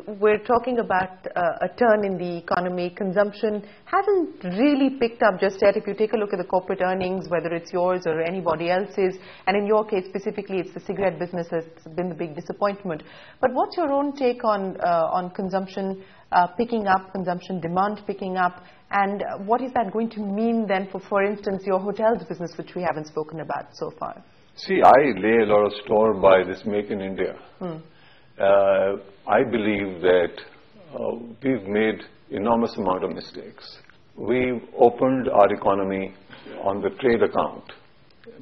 we're talking about a turn in the economy. Consumption hasn't really picked up just yet. If you take a look at the corporate earnings, whether it's yours or anybody else's, and in your case specifically, it's the cigarette business that's been the big disappointment. But what's your own take on consumption picking up, consumption demand picking up, and what is that going to mean then for instance, your hotels business, which we haven't spoken about so far? See, I lay a lot of store by this Make in India. I believe that we've made enormous amount of mistakes. We've opened our economy on the trade account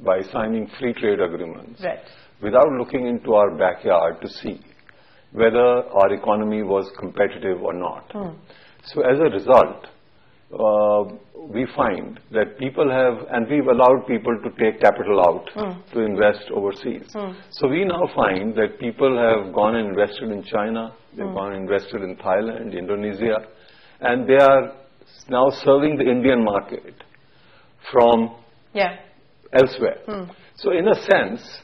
by signing free trade agreements, right, without looking into our backyard to see whether our economy was competitive or not. So as a result, we find that people have, and we've allowed people to take capital out to invest overseas. So we now find that people have gone and invested in China, they've gone and invested in Thailand, Indonesia, and they are now serving the Indian market from elsewhere. So in a sense,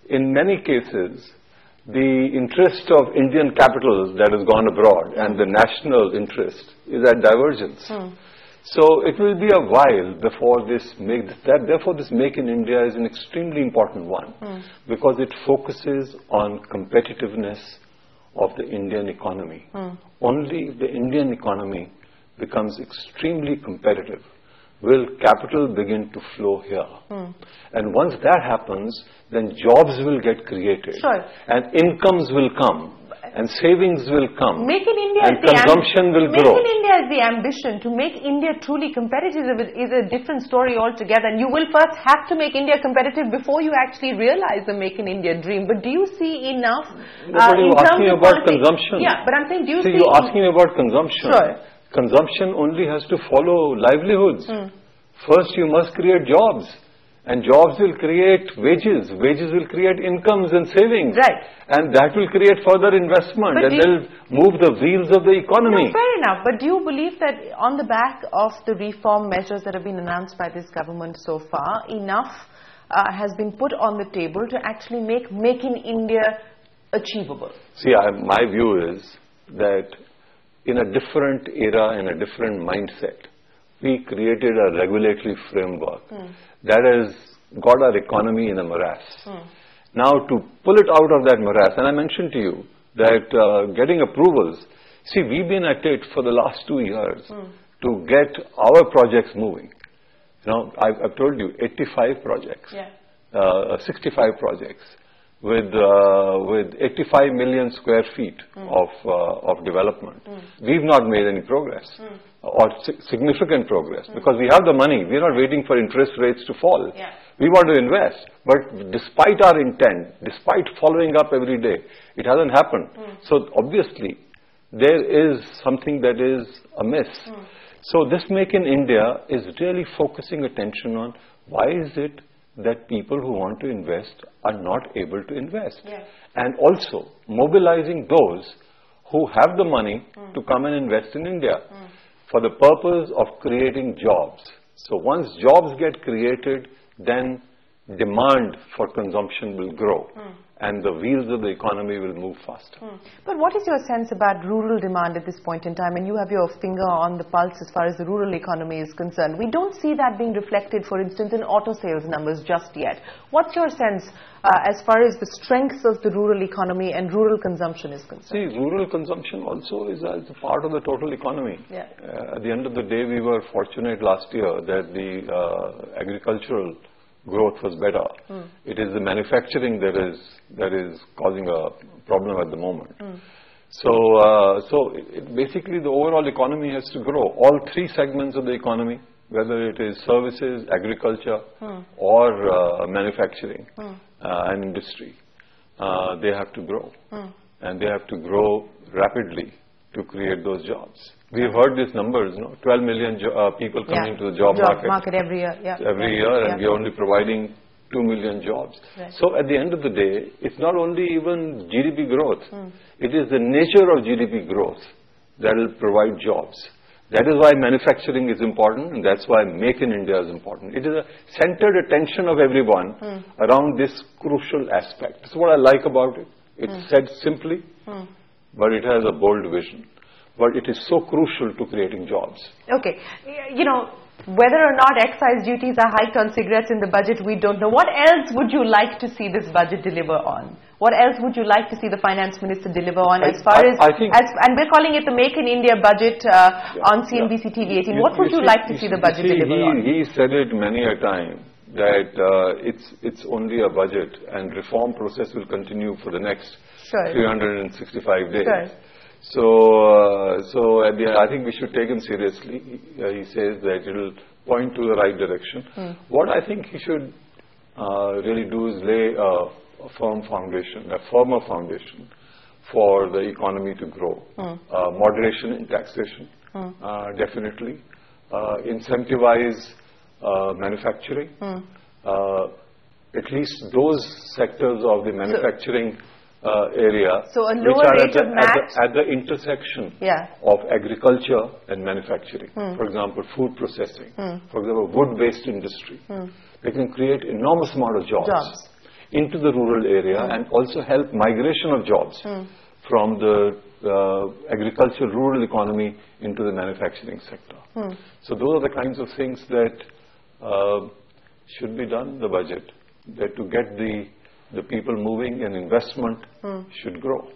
in many cases, the interest of Indian capital that has gone abroad and the national interest is at divergence. So it will be a while before therefore this Make in India is an extremely important one, because it focuses on competitiveness of the Indian economy. Only the Indian economy becomes extremely competitive will capital begin to flow here. And once that happens, then jobs will get created, and incomes will come, and savings will come, Make in India and consumption will grow. Make in India is the ambition. To make India truly competitive is a different story altogether, and you will first have to make India competitive before you actually realize the Make in India dream. But do you see enough but you're asking about consumption. Yeah, but I'm saying, do you see... you're asking about consumption. Consumption only has to follow livelihoods. First, you must create jobs, and jobs will create wages. Wages will create incomes and savings, and that will create further investment, and they'll move the wheels of the economy. No, fair enough, but do you believe that on the back of the reform measures that have been announced by this government so far, enough has been put on the table to actually make in India achievable? See, my view is that in a different era, in a different mindset, we created a regulatory framework that has got our economy in a morass. Now, to pull it out of that morass, and I mentioned to you that getting approvals, see, we've been at it for the last 2 years to get our projects moving. You know, I've told you 85 projects, 65 projects, with 85 million square feet of development. We've not made any progress or significant progress, because we have the money. We're not waiting for interest rates to fall. We want to invest, but despite our intent, despite following up every day, it hasn't happened. So obviously there is something that is amiss. So this Make in India is really focusing attention on why is it that people who want to invest are not able to invest. And also mobilizing those who have the money to come and invest in India for the purpose of creating jobs. So once jobs get created, then demand for consumption will grow, and the wheels of the economy will move faster. But what is your sense about rural demand at this point in time? And you have your finger on the pulse as far as the rural economy is concerned. We don't see that being reflected, for instance, in auto sales numbers just yet. What's your sense as far as the strengths of the rural economy and rural consumption is concerned? See, rural consumption also is a part of the total economy. At the end of the day, we were fortunate last year that the agricultural growth was better. It is the manufacturing that is causing a problem at the moment. So basically the overall economy has to grow. All three segments of the economy, whether it is services, agriculture, or manufacturing and industry, they have to grow. And they have to grow rapidly to create those jobs. We've heard these numbers, 12 million people coming to the job market every year. Every year, and we're only providing 2 million jobs. So at the end of the day, it's not only even GDP growth, it is the nature of GDP growth that will provide jobs. That is why manufacturing is important, and that's why Make in India is important. It is a centered attention of everyone around this crucial aspect. That's what I like about it. It's said simply, but it has a bold vision. But it is so crucial to creating jobs. Okay. You know, whether or not excise duties are hiked on cigarettes in the budget, we don't know. What else would you like to see this budget deliver on? What else would you like to see the finance minister deliver on and we're calling it the Make in India budget on CNBC TV 18. What would you like to see the budget deliver on? He said it many a time that it's only a budget and reform process will continue for the next 365 days. Sure. So I think we should take him seriously. He says that it will point to the right direction. What I think he should really do is lay a firm foundation, a firmer foundation for the economy to grow. Moderation in taxation, definitely. Incentivize manufacturing. At least those sectors of the manufacturing area which are at the intersection of agriculture and manufacturing. For example, food processing. For example, wood-based industry. They can create enormous amount of jobs into the rural area and also help migration of jobs from the agricultural rural economy into the manufacturing sector. So those are the kinds of things that should be done in the budget, that to get the people moving and investment should grow.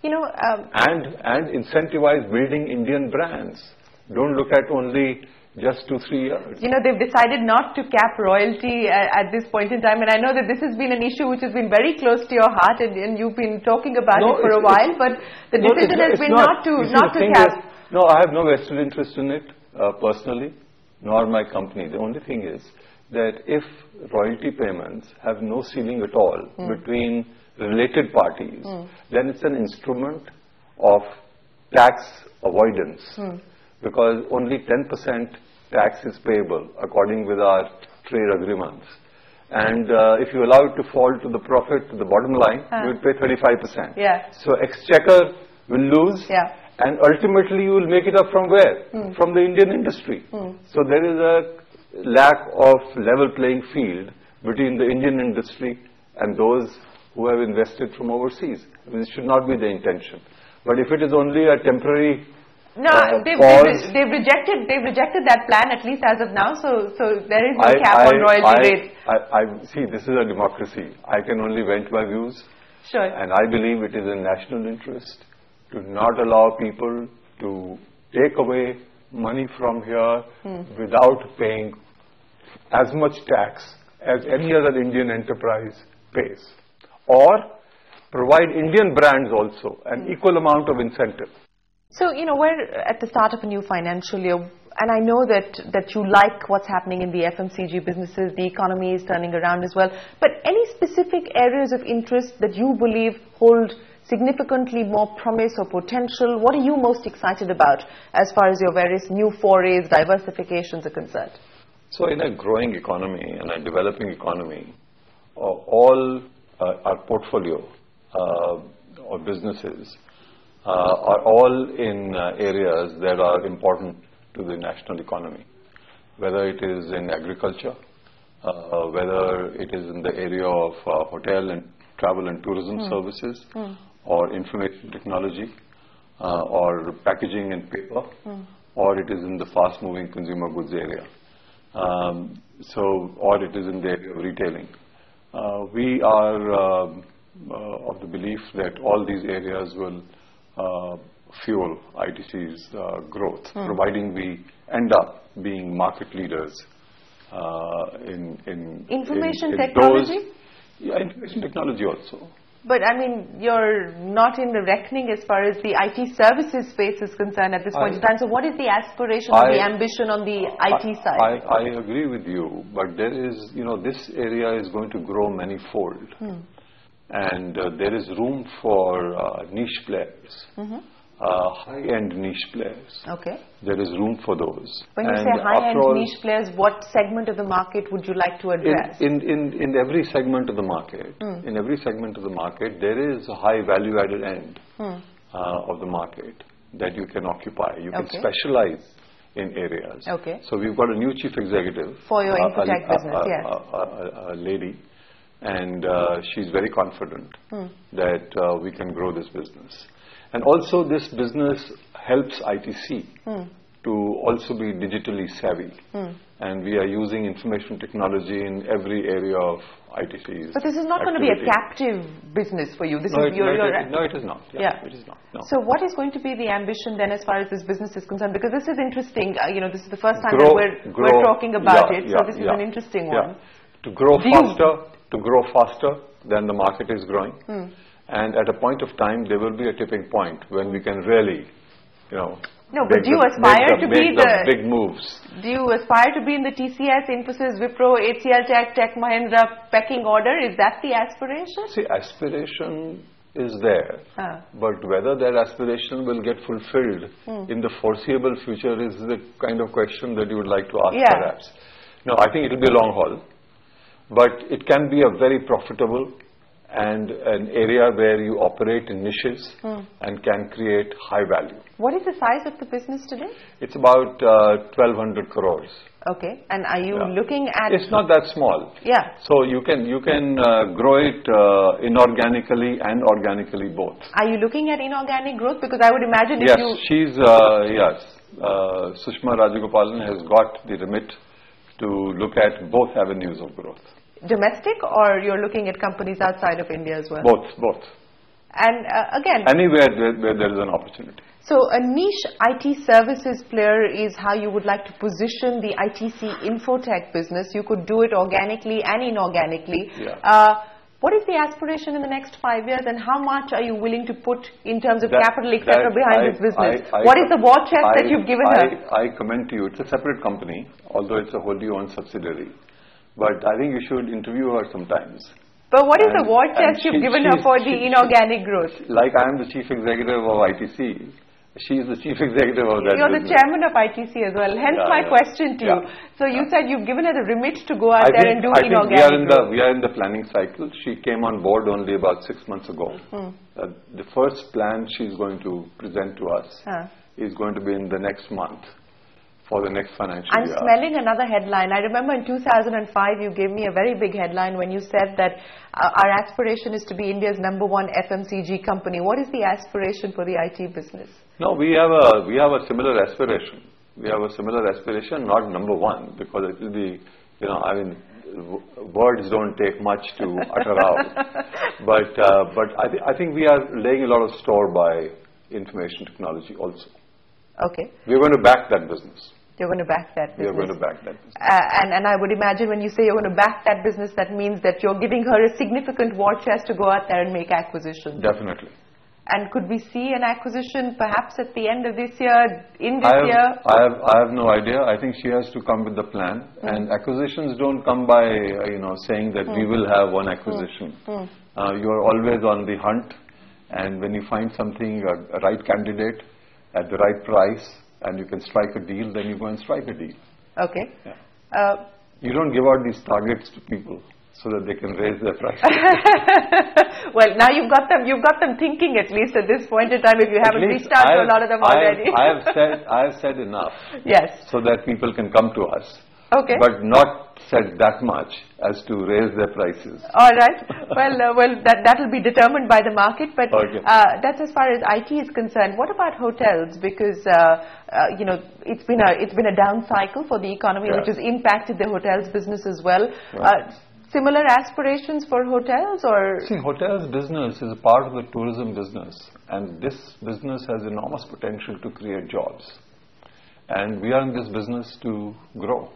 You know, and incentivize building Indian brands. Don't look at only just 2-3 years. You know, they've decided not to cap royalty at this point in time, and I know that this has been an issue which has been very close to your heart, and you've been talking about it for a while, but the decision has been not to cap. No, I have no vested interest in it personally, nor my company. The only thing is that if royalty payments have no ceiling at all between related parties, then it's an instrument of tax avoidance, because only 10% tax is payable according with our trade agreements. And if you allow it to fall to the profit, to the bottom line, you will pay 35%. So exchequer will lose, and ultimately you will make it up from where? From the Indian industry. So there is a lack of level playing field between the Indian industry and those who have invested from overseas. I mean, this should not be the intention. But if it is only a temporary they've rejected that plan, at least as of now. So there is no cap on royalty rates. I see, this is a democracy. I can only vent my views. Sure. And I believe it is in national interest to not allow people to take away money from here without paying as much tax as any other Indian enterprise pays, or provide Indian brands also an equal amount of incentive. So, you know, we're at the start of a new financial year, and I know that you like what's happening in the FMCG businesses. The economy is turning around as well. But any specific areas of interest that you believe hold significantly more promise or potential? What are you most excited about as far as your various new forays, diversifications are concerned? So in a growing economy and a developing economy, all our portfolio of businesses are all in areas that are important to the national economy, whether it is in agriculture, whether it is in the area of hotel and travel and tourism services, or information technology, or packaging and paper, or it is in the fast-moving consumer goods area. Or it is in the area of retailing. We are of the belief that all these areas will fuel ITC's growth, providing we end up being market leaders in information technology? Information technology also. But I mean, you're not in the reckoning as far as the IT services space is concerned at this point in time. So what is the aspiration or the ambition on the IT side? I agree with you, but there is, this area is going to grow manifold. And there is room for niche players, high-end niche players. Okay. There is room for those. When you say high-end niche players, what segment of the market would you like to address? In every segment of the market, there is a high value-added end of the market that you can occupy. You can specialize in areas. Okay. So we've got a new chief executive for your infotech business. A lady. And she's very confident that we can grow this business. And also this business helps ITC to also be digitally savvy. And we are using information technology in every area of ITC's. But this is not going to be a captive business for you. This no, is no, it is not. Yeah. It is not. No. So what is going to be the ambition then as far as this business is concerned? Because this is interesting. This is the first time that we're talking about it. So this is an interesting one. To grow faster than the market is growing. And at a point of time, there will be a tipping point when we can really, No, but do you aspire to be the big moves? Do you aspire to be in the TCS, Infosys, Wipro, HCL Tech Mahindra pecking order? Is that the aspiration? See, aspiration is there, but whether that aspiration will get fulfilled in the foreseeable future is the kind of question that you would like to ask, perhaps. No, I think it will be a long haul, but it can be a very profitable and an area where you operate in niches and can create high value. What is the size of the business today? It's about 1,200 crores. Okay, and are you looking at... It's not that small. Yeah. So you can grow it inorganically and organically both. Are you looking at inorganic growth? Because I would imagine if Sushma Rajagopalan has got the remit to look at both avenues of growth. Domestic, or you're looking at companies outside of India as well? Both. And again... Anywhere where there is an opportunity. So a niche IT services player is how you would like to position the ITC Infotech business. You could do it organically and inorganically. Yeah. What is the aspiration in the next 5 years, and how much are you willing to put in terms of capital, etc., behind this business? What is the war chest that you've given her? I commend to you, it's a separate company, although it's a wholly owned subsidiary. But I think you should interview her sometimes. But what is the war chest you've given her for the inorganic growth? Like I am the chief executive of ITC, she is the chief executive of that You're business. the chairman of ITC as well. Hence my question to you. So you said you've given her the remit to go out there and do inorganic growth. We are in the planning cycle. She came on board only about 6 months ago. The first plan she's going to present to us is going to be in the next month. For the next financial year. I'm smelling another headline. I remember in 2005 you gave me a very big headline when you said that our aspiration is to be India's #1 FMCG company. What is the aspiration for the IT business? No, we have a similar aspiration. We have a similar aspiration, not #1, because it will be, words don't take much to utter out. But I think we are laying a lot of store by information technology also. Okay. We're going to back that business. You're going to back that business. We're going to back that business. And I would imagine when you say you're going to back that business, that means that you're giving her a significant war chest to go out there and make acquisitions. Definitely. And could we see an acquisition perhaps at the end of this year, year? I have no idea. I think she has to come with the plan. And acquisitions don't come by, saying that we will have one acquisition. You are always on the hunt. And when you find something, a right candidate, at the right price, and you can strike a deal, then you go and strike a deal. Okay. Yeah. You don't give out these targets to people so that they can raise their prices. Well, now you've got them thinking, at least at this point in time, if you haven't reached out to a lot of them already. I have said enough. Yes. So that people can come to us. Okay. But not said that much as to raise their prices. All right. Well, that will be determined by the market. But that's as far as IT is concerned. What about hotels? Because it's been a down cycle for the economy, which has impacted the hotels business as well. Similar aspirations for hotels, or? See, hotels business is a part of the tourism business, and this business has enormous potential to create jobs. And we are in this business to grow.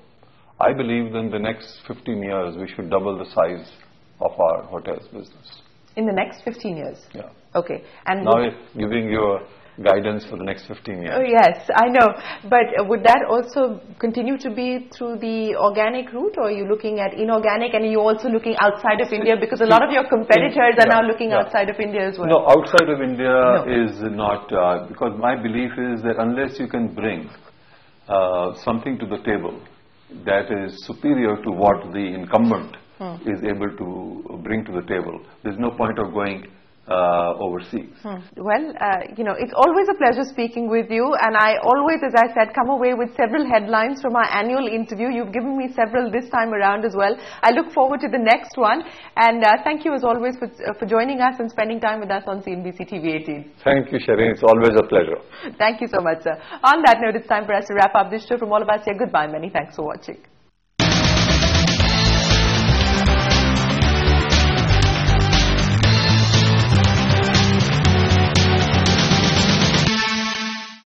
I believe that in the next 15 years, we should double the size of our hotels business. In the next 15 years? Yeah. Okay. And now giving you guidance for the next 15 years. Oh, yes, I know. But would that also continue to be through the organic route, or are you looking at inorganic, and are you also looking outside of India? Because a lot of your competitors are now looking outside of India as well. No, outside of India is not, because my belief is that unless you can bring something to the table that is superior to what the incumbent is able to bring to the table, there's no point of going overseas. Well, it's always a pleasure speaking with you, and I always, as I said, come away with several headlines from our annual interview. You've given me several this time around as well. I look forward to the next one, and thank you as always for joining us and spending time with us on CNBC TV 18. Thank you, Shereen. It's always a pleasure. Thank you so much, sir. On that note, it's time for us to wrap up this show. From all of us here, goodbye. Many thanks for watching.